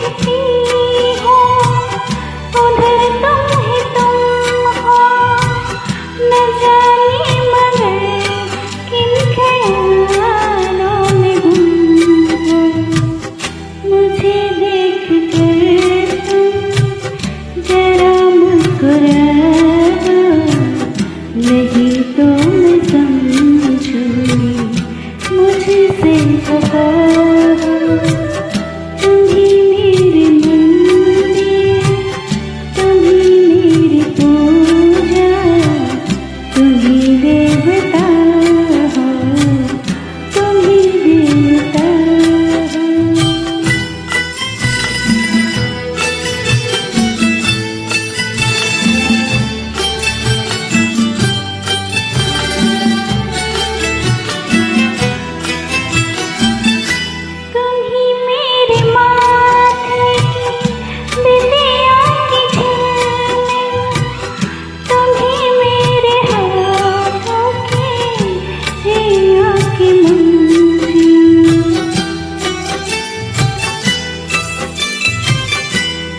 देखती हूँ उधर तुम ही तुम हो, न जाने मगर किन ख्यालों में गुम हो। मुझे देख कर तुम जरा मुस्कुरा दो, नहीं तो मैं समझूंगी मुझसे खफा हो। तुम ही मेरे मंदिर, तुम ही मेरी पूजा, तुम ही देवता हो, तुम ही देवता हो। तुम ही मेरे माथे की बिंदिया की झिलमिल, तुम ही मेरे हाथों की जिया की मंजिल।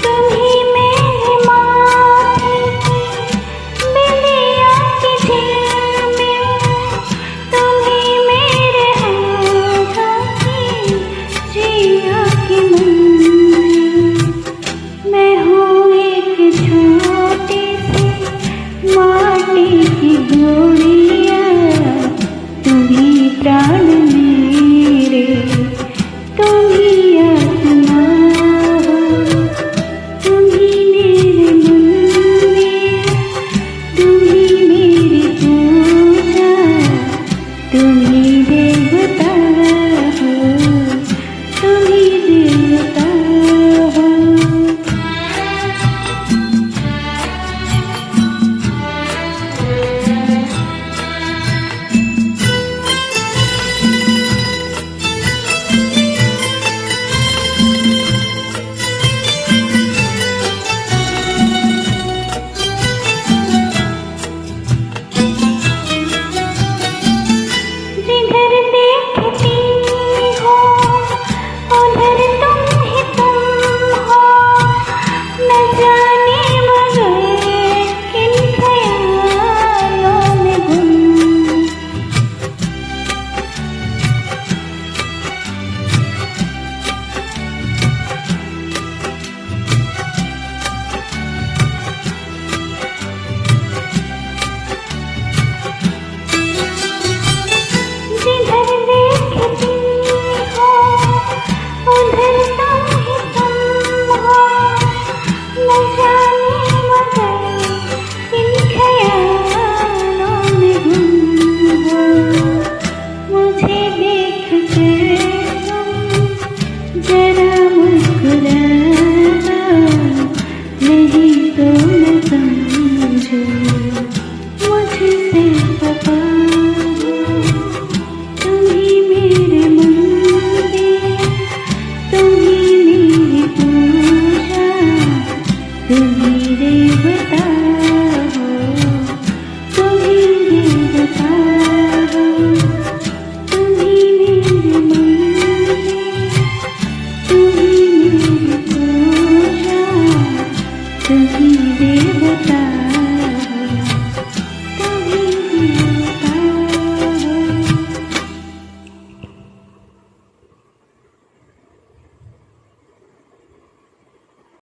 तुम ही मेरे माथे की बिंदिया की झिलमिल, तुम ही मेरे हाथों की जिया की मंजिल। मैं हूँ एक छोटी सी माटी की गुड़िया, तुम ही प्राण मेरे, तुम ही आत्मा हो। तुम ही मेरे मंदिर, तुम ही मेरी पूजा, तुम ही देवता हो, तुम ही देवता हो। जिधर देखती हो उधर तुम ही तुम हो, न जाने मगर किन ख्यालों में गुम। जिधर देखती हो उधर तुम ही तुम हो, न जाने मगर किन ख्यालों में गुम हो। मुझे देख कर तुम जरा मुस्कुरा दो, नहीं तो मैं समझूं मुझसे खफा हो। तुम ही मेरे मंदिर, तुम ही मेरी पूजा, तुम ही देवता